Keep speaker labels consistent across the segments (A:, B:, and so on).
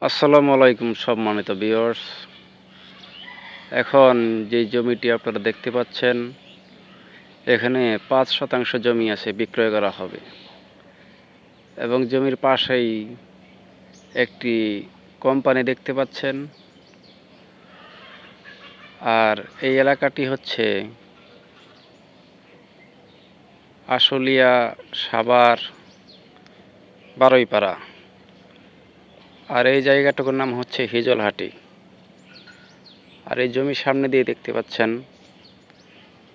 A: আসসালামু আলাইকুম সম্মানিত ভিউয়ার্স। এখন যে জমিটি আপনারা দেখতে পাচ্ছেন, এখানে ৫% জমি আছে, বিক্রয় করা হবে এবং জমির পাশেই একটি কোম্পানি দেখতে পাচ্ছেন। আর এই এলাকাটি হচ্ছে আশুলিয়া, সাভার, বারুইপাড়া। আর এই জায়গাটুকুর নাম হচ্ছে হিজলহাটি। আর এই জমির সামনে দিয়ে দেখতে পাচ্ছেন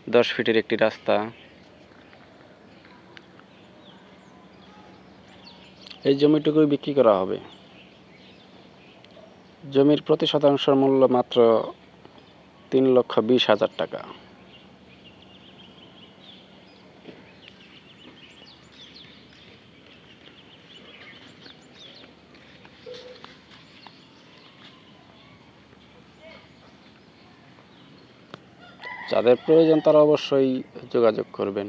A: ১০ ফিটের একটি রাস্তা। এই জমিটুকুই বিক্রি করা হবে। জমির প্রতি শতাংশের মূল্য মাত্র ৩,২০,০০০ টাকা। যাদের প্রয়োজন তারা অবশ্যই যোগাযোগ করবেন।